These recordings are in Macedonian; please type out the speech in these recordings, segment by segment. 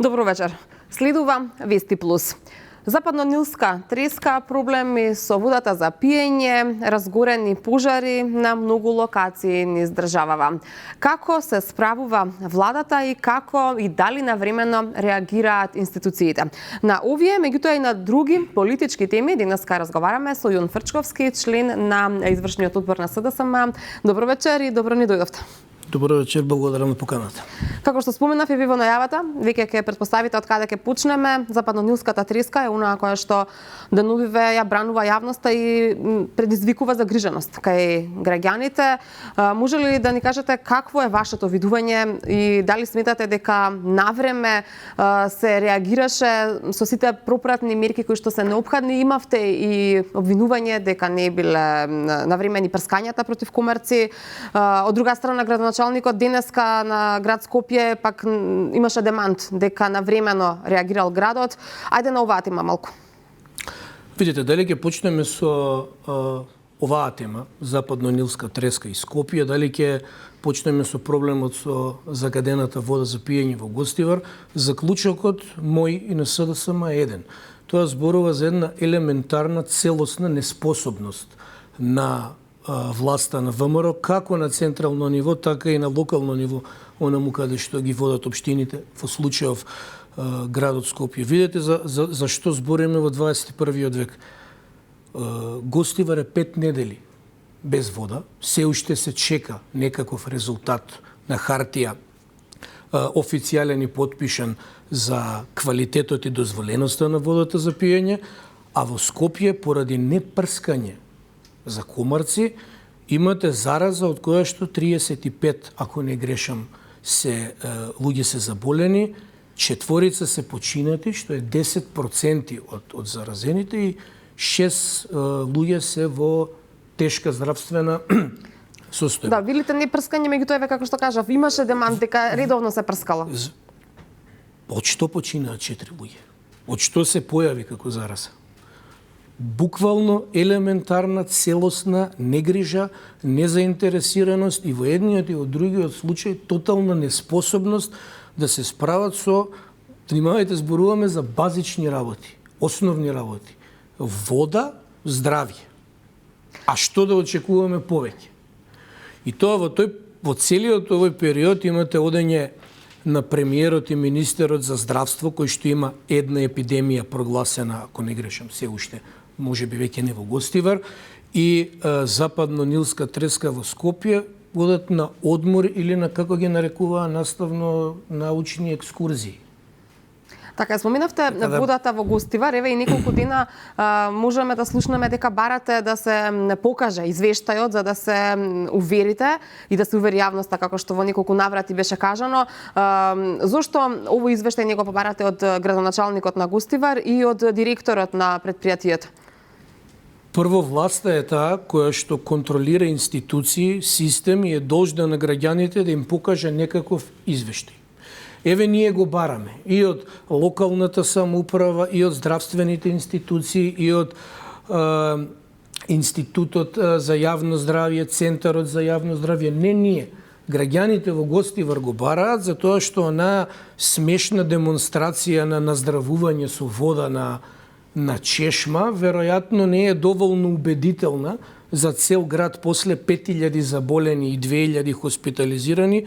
Добро вечер. Следува Вести Плюс. Западно-Нилска треска, проблеми со водата за пиење, разгорени пожари на многу локации низ државава. Како се справува владата и како и дали навремено реагираат институциите? На овие, меѓутоа и на други политички теми, денеска разговараме со Јон Фрчковски, член на извршниот одбор на СДСМ. Добро вечер и добро ни дојдовте. Добро вечер, благодарам на поканата. Како што споменав и ви во најавата, веќе ќе претпоставите од каде ќе почнеме. Западно-Нилската треска е онаа која што денувиве ја бранува јавноста и предизвикува загриженост кај граѓаните. Може ли да ни кажете какво е вашето видување и дали сметате дека навреме се реагираше со сите пропратни мерки кои што се неопходни? Имавте и обвинување дека не биле навремени прскањата против комерци. Од друга страна, градоначалникот денеска на град Скопје пак имаше демант дека навремено реагирал градот. Ајде на оваа тема малку. Видите, дали ќе почнеме со оваа тема, Западно-Нилска треска и Скопје, дали ќе почнеме со проблемот со загадената вода за пиење во Гостивар, заклучокот мој и на СДСМ е еден. Тоа зборува за една елементарна целосна неспособност на власта на ВМРО, како на централно ниво, така и на локално ниво, онаму каде што ги водат општините, во случајов градот Скопје. Видете за што збориме во 21. век. Гостивар е 5 недели без вода, се уште се чека некаков резултат на хартија, официјален и потпишан за квалитетот и дозволеноста на водата за пиење, а во Скопје поради непрскање за комарци имате зараза од која што 35, ако не грешам, луѓе се заболени, 4 се починати, што е 10% од заразените и 6 луѓе се во тешка здравствена состојба. Да, билите не прскање, меѓутоа како што кажав, имаше демант дека редовно се прскало. Од што починаа 4 луѓе? Од што се појави како зараза? Буквално елементарна, целосна негрижа, незаинтересираност и во едниот и во другиот случај тотална неспособност да се справат со, внимавајте, зборуваме за базични работи, основни работи. Вода, здравје. А што да очекуваме повеќе? И тоа во целиот овој период имате одење на премиерот и министерот за здравство, кој што има една епидемија прогласена, ако не грешам, се уште, може би веќе не во Гостивар, и Западно-Нилска треска во Скопје одат на одмор или на, како ги нарекуваа, наставно научни екскурзии. Така, споменавте водата во Гостивар, еве и неколку дена можеме да слушнеме дека барате да се покаже извештајот за да се уверите и да се увери јавноста, како што во неколку наврати беше кажано. Зошто овој извештај не го побарате од градоначалникот на Гостивар и од директорот на претпријатието? Прво, власта е таа која што контролира институции, систем и е должна на граѓаните да им покаже некаков извештај. Еве ние го бараме и од локалната самоуправа, и од здравствените институции, и од Институтот за јавно здравје, Центарот за јавно здравје. Не ние. Граѓаните во Гостивар го бараат за тоа што онаа смешна демонстрација на наздравување со вода на чешма, веројатно не е доволно убедителна за цел град после 5000 заболени и 2000 хоспитализирани,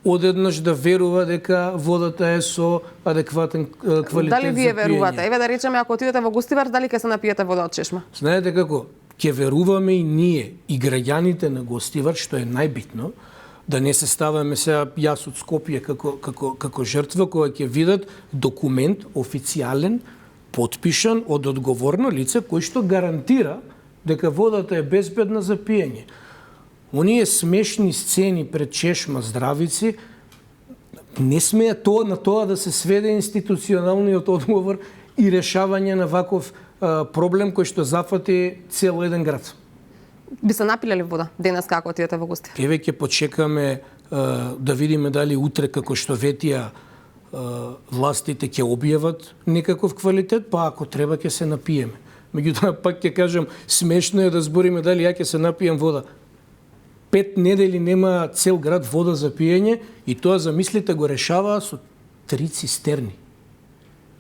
одеднаш да верува дека водата е со адекватен квалитет. Дали вие верувате? Еве да речеме, ако отидете во Гостивар, дали ќе се напиете вода од чешма? Знаете како? Ќе веруваме и ние, и граѓаните на Гостивар, што е најбитно, да не се ставаме сега јас од Скопје како жртва, која ќе видат документ официјален, потпишан од одговорно лице кој што гарантира дека водата е безбедна за пиење. Оние смешни сцени пред чешма здравици не смеа на тоа да се сведе институционалниот одговор и решавање на ваков проблем кој што зафати цел еден град. Би се напиле ли вода денес како отидете во Гостивар? Еве ќе почекаме да видиме дали утре, како што ветија властите, ќе објават некаков квалитет, па ако треба ќе се напиеме. Меѓутоа пак ќе кажам, смешно е да збориме дали ја ќе се напием вода. 5 недели нема цел град вода за пиење и тоа, замислите, го решаваа со 3 цистерни.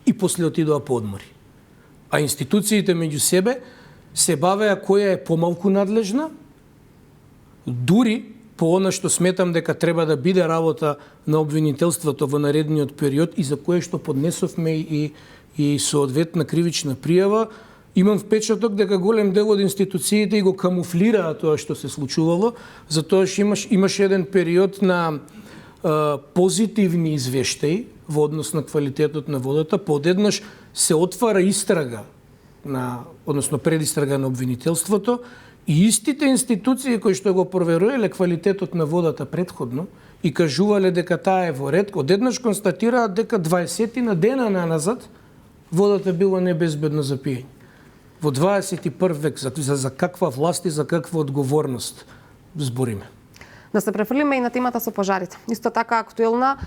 и после отидоа по одмори. А институциите меѓу себе се бавеа која е помалку надлежна, дури по она што сметам дека треба да биде работа на обвинителството во наредниот период и за кое што поднесовме и соодветна кривична пријава, имам впечаток дека голем дел од институциите го камуфлираа тоа што се случувало, затоа што имаше еден период на позитивни извештаи во однос на квалитетот на водата, подеднаш се отвара истрага односно предистрага на обвинителството и истите институции кои што го проверувале квалитетот на водата претходно и кажувале дека таа е во ред, одеднаш констатираат дека 20 на дена наназад водата била небезбедна за пиење. Во 21 век за каква власт и за каква одговорност збориме? Да се префрлиме и на темата со пожарите. Исто така актуелна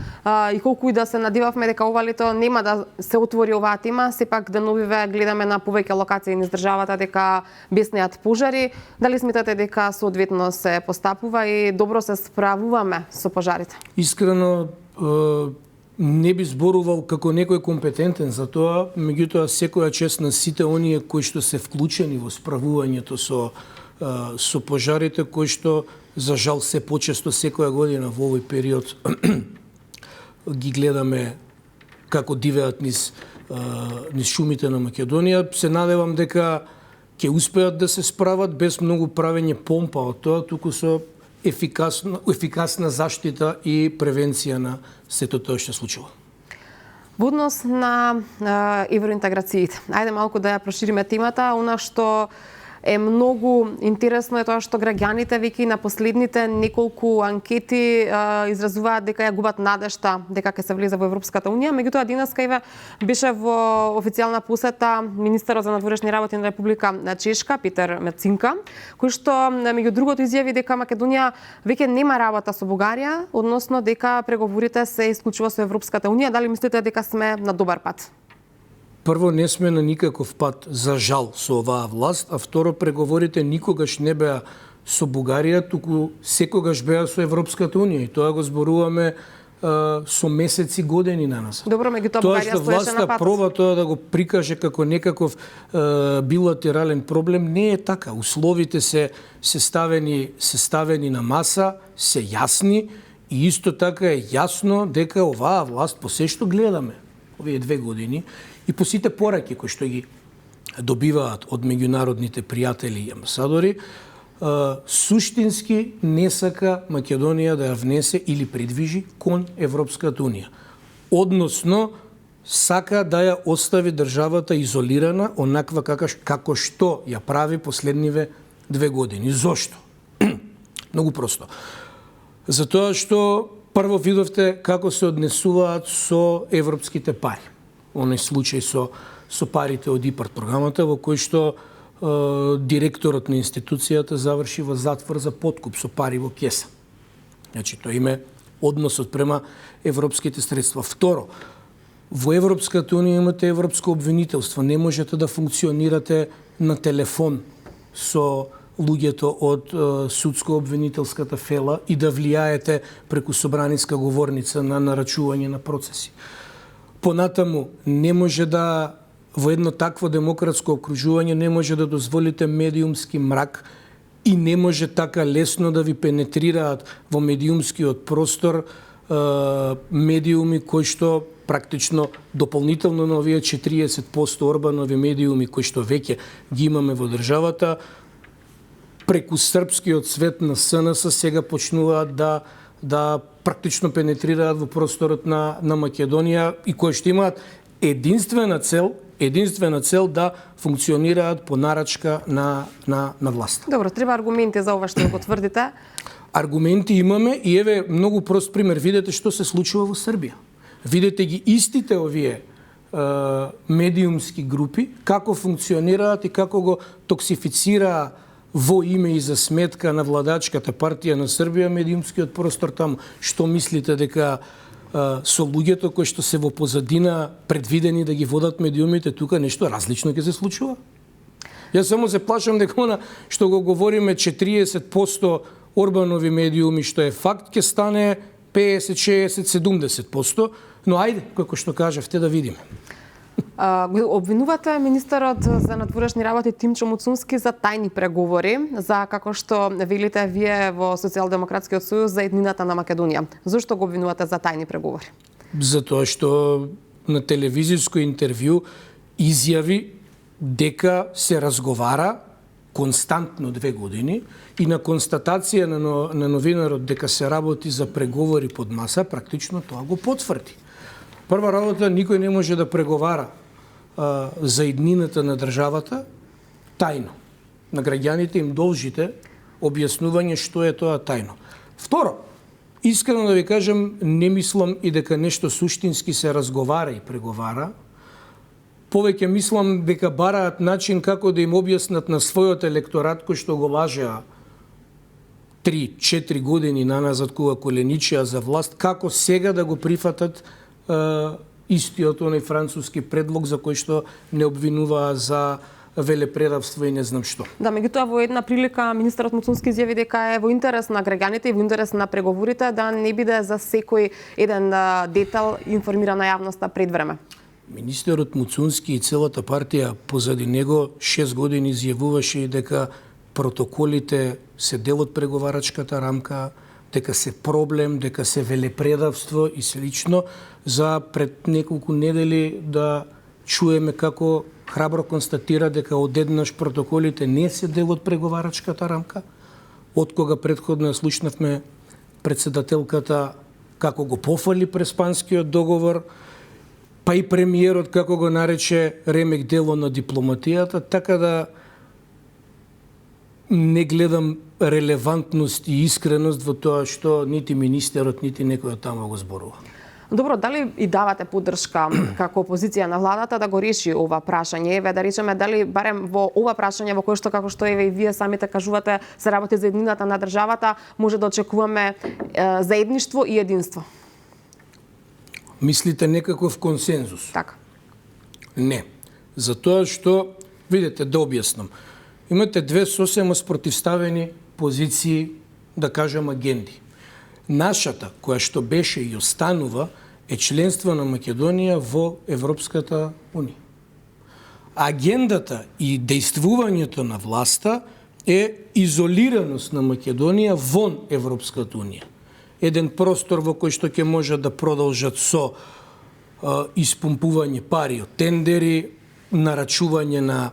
и колку и да се надевавме дека ова лето нема да се отвори оваа тема, сепак деновиве гледаме на повеќе локации низ државата дека беснеат пожари. Дали сметате дека соодветно се постапува и добро се справуваме со пожарите? Искрено не би зборувал како некој компетентен за тоа, меѓутоа секоја чест на сите оние кои што се вклучени во справувањето со пожарите, кои што за жал се почесто секоја година во овој период ги гледаме како дивеат низ шумите на Македонија. Се надевам дека ќе успеат да се справат без многу правење помпа од тоа, туку со ефикасна заштита и превенција на сето тоа што случува. Во однос на евроинтеграциите, ајде малку да ја прошириме темата, она што е многу интересно е тоа што граѓаните веќе на последните неколку анкети изразуваат дека ја губат надежта дека ќе се влезе во Европската унија. Меѓутоа денеска еве беше во официјална посета министерот за надворешни работи на Република Чешка Петер Мецинка, кој што меѓу другото изјави дека Македонија веќе нема работа со Бугарија, односно дека преговорите се исклучува со Европската унија. Дали мислите дека сме на добар пат? Прво, не сме на никаков пат, за жал, со оваа власт, а второ, преговорите никогаш не беа со Бугарија, туку секогаш беа со Европската унија. И тоа го зборуваме со месеци, години на нас. Добро, меѓутоа Бугарија стоеше на пат. Тоа што власта проба тоа да го прикаже како некаков билатерален проблем, не е така. Условите се ставени на маса, се јасни и исто така е јасно дека оваа власт, по се што гледаме овие 2 години, и по сите пораки кои што ги добиваат од меѓународните пријатели и амбасадори, суштински не сака Македонија да ја внесе или придвижи кон Европската унија. Односно, сака да ја остави државата изолирана, онаква како што ја прави последниве 2 години. Зошто? Многу просто. Затоа што прво видовте како се однесуваат со европските пари. Оној случај со парите од ИПАРД програмата, во кој што директорот на институцијата заврши во затвор за подкуп со пари во кеса. Значи, тоа име односот према европските средства. Второ, во Европската унија имате европско обвинителство. Не можете да функционирате на телефон со луѓето од судско-обвинителската фела и да влијаете преку собраниска говорница на нарачување на процеси. Понатаму, не може да во едно такво демократско окружување не може да дозволите медиумски мрак и не може така лесно да ви пенетрираат во медиумскиот простор медиуми кои што практично дополнително на овие 40% Орбанови медиуми кои што веќе ги имаме во државата, преку српскиот свет на СНС сега почнуваат да практично пенетрираат во просторот на Македонија и кои што имаат единствена цел да функционираат по нарачка на власт. Добро, треба аргументи за ова што го потврдите. Аргументи имаме и еве многу прост пример. Видете што се случува во Србија. Видете ги истите овие медиумски групи, како функционираат и како го токсифицираа во име и за сметка на владачката партија на Србија медиумскиот простор таму. Што мислите дека со луѓето кои што се во позадина предвидени да ги водат медиумите тука нешто различно ќе се случува? Јас само се плашам дека она што го говориме 40% Орбанови медиуми што е факт ќе стане 50, 60, 70%, но ајде, како што кажавте, да видиме. Го обвинувате министерот за надворешни работи Тимчо Муцунски за тајни преговори, за како што велите вие во Социјалдемократскиот сојуз за еднината на Македонија. Зошто го обвинувате за тајни преговори? Затоа што на телевизиско интервју изјави дека се разговара константно 2 години и на констатација на новинарот дека се работи за преговори под маса, практично тоа го потврди. Прва работа, никој не може да преговара за иднината на државата тајно. На граѓаните им должите објаснување што е тоа тајно. Второ, искрено да ви кажам, не мислам и дека нешто суштински се разговара и преговара. Повеќе мислам дека бараат начин како да им објаснат на својот електорат кој што го лажеа 3-4 години наназад кога коленичеа за власт, како сега да го прифатат истиот оној француски предлог за кој што не обвинуваа за велепредавство и не знам што. Да, меѓутоа во една прилика министерот Муцунски изјави дека е во интерес на граѓаните и во интерес на преговорите да не биде за секој еден детал информирана јавноста пред време. Министерот Муцунски и целата партија позади него 6 години изјавуваше и дека протоколите се дел од преговарачката рамка, дека се проблем, дека се велепредавство и слично, за пред неколку недели да чуеме како храбро констатира дека одеднаш протоколите не се дел од преговарачката рамка, од кога претходно слушнавме председателката како го пофали Преспанскиот договор, па и премиерот како го нарече ремек дело на дипломатијата, така да не гледам релевантност и искреност во тоа што нити министерот, нити некој таму го зборува. Добро, дали и давате поддршка како опозиција на владата да го реши ова прашање? Еве да речеме дали барем во ова прашање во кое што како што еве и вие самите кажувате се работи за еднината на државата, може да очекуваме заедништво и единство? Мислите некаков консензус? Така. Не. Затоа што, видите, да објаснам. Имате две сосема спротивставени позиции, да кажам, агенди. Нашата, која што беше и останува, е членство на Македонија во Европската Унија. Агендата и дејствувањето на власта е изолираност на Македонија вон Европската Унија. Еден простор во кој што ќе можат да продолжат со испумпување пари од тендери, нарачување на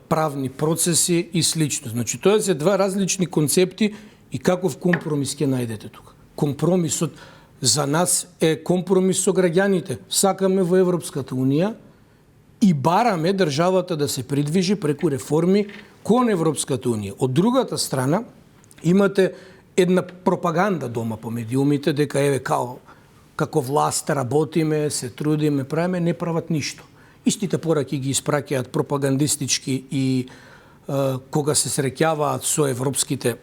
правни процеси и слично. Значи, тоа се два различни концепти и каков компромис ќе најдете тука. Компромисот за нас е компромис со граѓаните. Сакаме во Европската Унија и бараме државата да се придвижи преку реформи кон Европската Унија. Од другата страна, имате една пропаганда дома по медиумите, дека еве како власт работиме, се трудиме, правиме, не прават ништо. Истите пораки ги испраќаат пропагандистички и кога се среќаваат со европските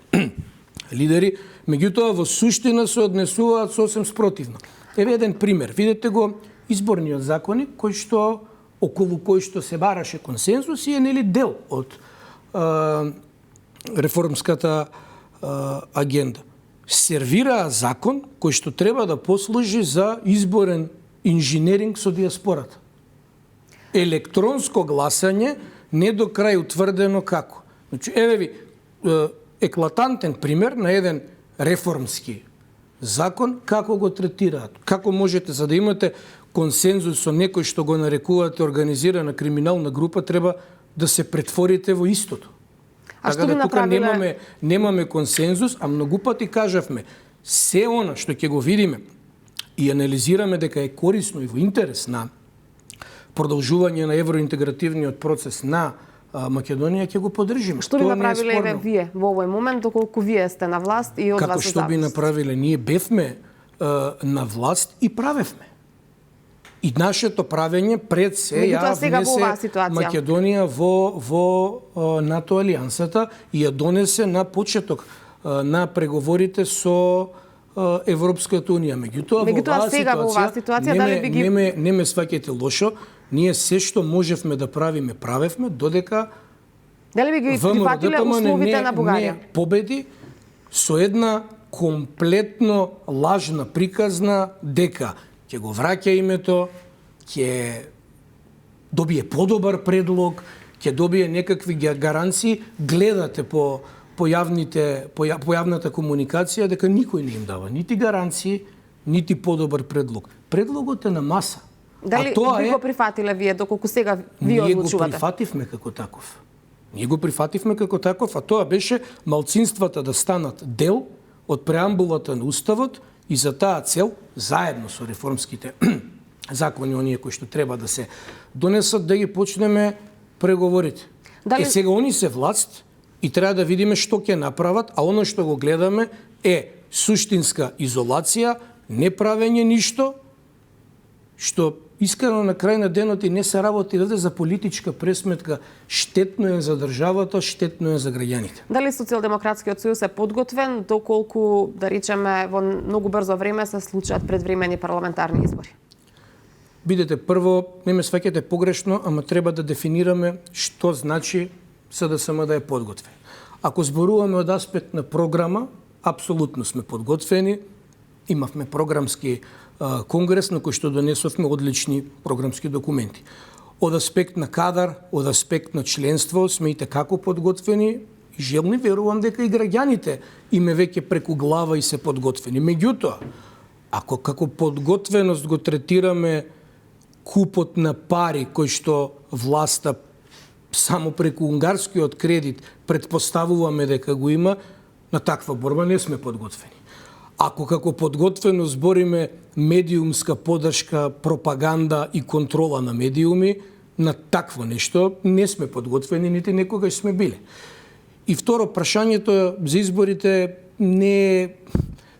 лидери, меѓутоа во суштина се однесуваат сосем спротивно. Еве еден пример. Видете го изборниот законник кој што околу кој што се бараше консензус и е нели дел од реформската агенда. Сервираа закон кој што треба да послужи за изборен инженеринг со диаспората. Електронско гласање не до крај утврдено како. Значи, еве ви еклатантен пример на еден реформски закон како го третираат. Како можете, за да имате консензус со некој што го нарекувате организирана криминална група, треба да се претворите во истото. А така што да тука направиле... немаме консензус, а многу пати кажавме, се она што ќе го видиме и анализираме дека е корисно и во интерес на продолжување на евроинтегративниот процес на Македонија, ќе го поддржиме. Што би направиле еве вие во овој момент, доколку вие сте на власт и од како вас што би направиле? Ние бевме на власт и правевме. И нашето правење пред се ја внесе Македонија во НАТО алијансата и ја донесе на почеток на преговорите со Европската Унија. Меѓутоа сега во оваа ситуација дали би ги не ме сваќате лошо, ние се што можевме да правиме, правевме, додека дали би ги прифатиле условите на Бугарија? Не победи со една комплетно лажна приказна дека ќе го враќа името, ќе добие подобар предлог, ќе добие некакви гаранции, гледате по јавната комуникација дека никој не им дава нити гаранции, нити подобар предлог. Предлогот е на маса. Дали би го прифатиле вие, доколку сега вие одлучувате? Ние го прифативме како таков. А тоа беше малцинствата да станат дел од преамбулата на Уставот и за таа цел, заедно со реформските закони, оние кои што треба да се донесат, да ги почнеме преговорите. Сега они се власт и треба да видиме што ќе направат, а оно што го гледаме е суштинска изолација, не правење ништо, што искрено на крај на денот и не се работи за политичка пресметка, штетно е за државата, штетно е за граѓаните. Дали Социјалдемократскиот сојуз е подготвен доколку, да речеме, во многу брзо време се случат предвремени парламентарни избори? Бидете, прво, не ме сваќате погрешно, ама треба да дефинираме што значи СДСМ да е подготвен. Ако зборуваме од аспект на програма, апсолутно сме подготвени. Имавме програмски конгрес на кој што донесовме одлични програмски документи. Од аспект на кадар, од аспект на членство сме и како подготвени и желни, верувам дека и граѓаните име веќе преку глава и се подготвени. Меѓутоа, ако како подготвеност го третираме купот на пари кој што власта само преку унгарскиот кредит предпоставуваме дека го има, на таква борба не сме подготвени. Ако како подготвено збориме медиумска поддршка, пропаганда и контрола на медиуми, на такво нешто не сме подготвени, нити некогаш сме биле. И второ, прашањето за изборите не е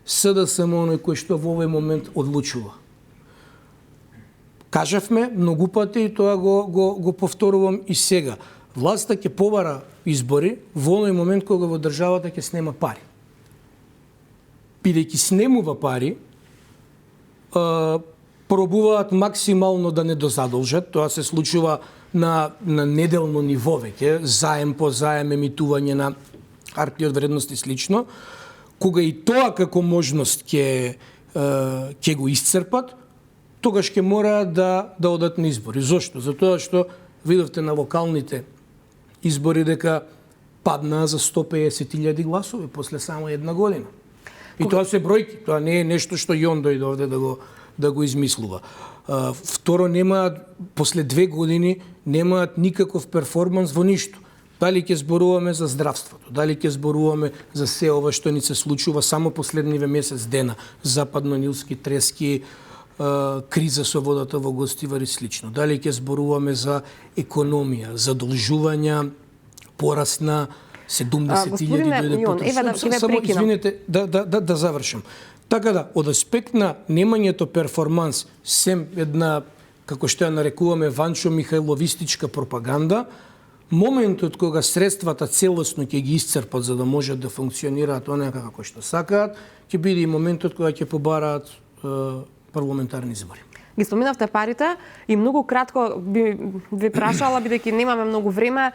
СДСМ оној кој што во овој момент одлучува. Кажавме многу пати и тоа го повторувам и сега. Власта ќе побара избори во оној момент кога во државата ќе снема пари. Бидејќи снемува пари, пробуваат максимално да не дозадолжат. Тоа се случува на неделно ниво веќе, заем по заем, емитување на харти од вредност и слично. Кога и тоа како можност ќе го исцрпат, тогаш ќе мораат да одат на избори. Зошто? Затоа што видовте на локалните избори дека паднаа за 150.000 гласови после само една година. И тоа се бројки, тоа не е нешто што и он дојде овде да го измислува. Второ, после 2 години немаат никаков перформанс во ништо. Дали ќе зборуваме за здравството, дали ќе зборуваме за се ова што ни се случува само последниве месец дена, западно-нилски трески, криза со водата во Гостивар и слично. Дали ќе зборуваме за економија, задолжувања, пораст на 70.000 дојде. Само извинете да завршам. Така да, од аспект на немањето перформанс, сем една, како што ја нарекуваме, Ванчо Михајловистичка пропаганда, моментот кога средствата целосно ќе ги исцрпат за да можат да функционираат онака како што сакаат, ќе биде и моментот кога ќе побараат парламентарни избори. Ги споминавте парите и многу кратко би ви прашала, бидејќи немаме многу време,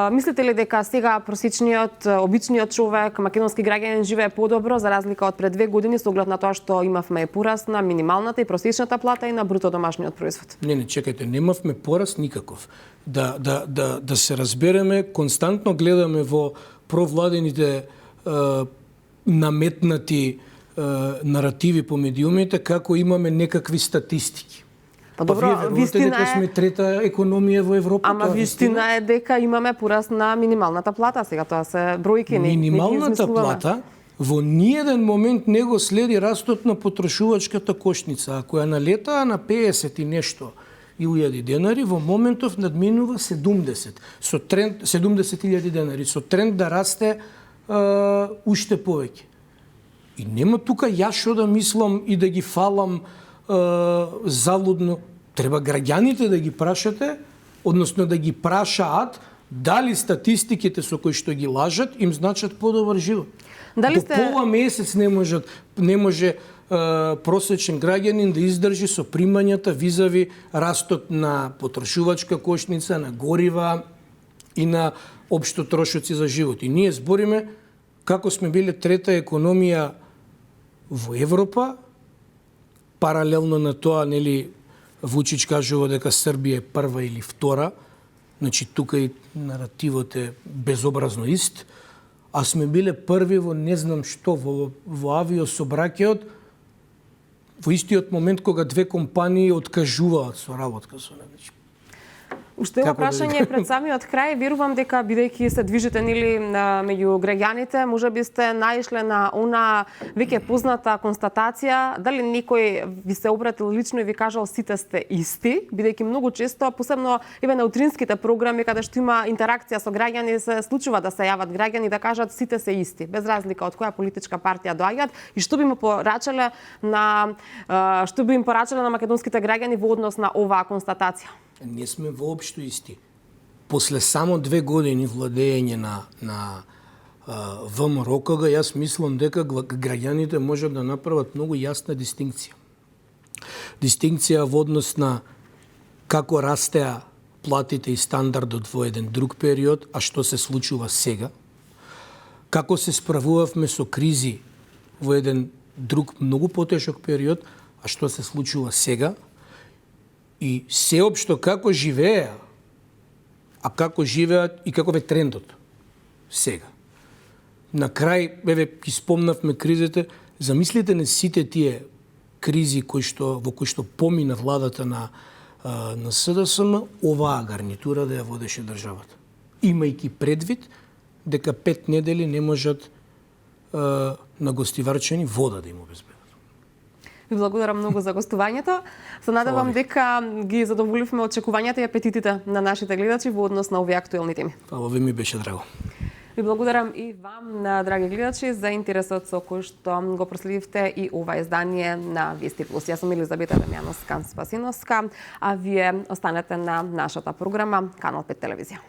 мислите ли дека сега просечниот, обичниот човек, македонски граѓанин живее подобро за разлика од пред 2 години со оглед на тоа што имавме пораст на минималната и просечната плата и на бруто домашниот производ? Не, чекајте, немавме пораст никаков. Да се разбереме, константно гледаме во провладените наметнати наративи по медиумите како имаме некакви статистики. Добро, вистина дека сме трета економија во Европа. Ама вистина е дека имаме пораст на минималната плата, сега тоа се бројки, не минималната плата во ниеден момент не го следи растот на потрошувачката кошница. Ако ја налетаа на 50 и нешто илјади денари, во моментов надминува 70. Со тренд 70.000 денари, со тренд да расте уште повеќе. И нема тука јас што да мислам и да ги фалам залудно. Треба граѓаните да ги прашате, односно да ги прашаат дали статистиките со кои што ги лажат им значат подобар живот. До пола месец не може просечен граѓанин да издржи со примањата визави растот на потрошувачка кошница, на горива и на општо трошоци за живот. И ние збориме како сме биле трета економија во Европа, паралелно на тоа, нели, Вучич кажува дека Србија е прва или втора, значи тука и наративот е безобразно ист, а сме биле први во не знам што, во авиособраќајот, во истиот момент кога две компании откажуваат со работка со нас. Уште едно прашање пред самиот крај, верувам дека бидејќи се движите нели меѓу граѓаните, можеби сте наишле на она веќе позната констатација, дали некој ви се обратил лично и ви кажал сите сте исти, бидејќи многу често, посебно еве на утринските програми каде што има интеракција со граѓани, се случува да се јават граѓани да кажат сите се исти, без разлика од која политичка партија доаѓаат и што би им порачале на македонските граѓани во однос на оваа констатација. Не сме воопшто исти. После само 2 години владење на ВМРО-КГ, јас мислам дека граѓаните можат да направат многу јасна дистинкција. Дистинкција во однос на како растеа платите и стандардот во еден друг период, а што се случува сега. Како се справувавме со кризи во еден друг многу потешок период, а што се случува сега. И сеопшто како живеа, а како живеат и каков е трендот сега. На крај, ги спомнавме кризите, замислите не сите тие кризи во кои што помина владата на СДСМ, оваа гарнитура да ја водеше државата. Имајќи предвид дека 5 недели не можат на гостиварчани вода да им обезбедат. Ви благодарам многу за гостувањето. Се надевам дека ги задоволивме очекувањата и апетитите на нашите гледачи во однос на овие актуелни теми. Фала ви, ми беше драго. Ви благодарам и вам, драги гледачи, за интересот со кој што го проследивте и ова издание на Вести Плюс. Јас сум Елизабета Дамјановска-Спасиновска, а вие останете на нашата програма Канал 5 телевизија.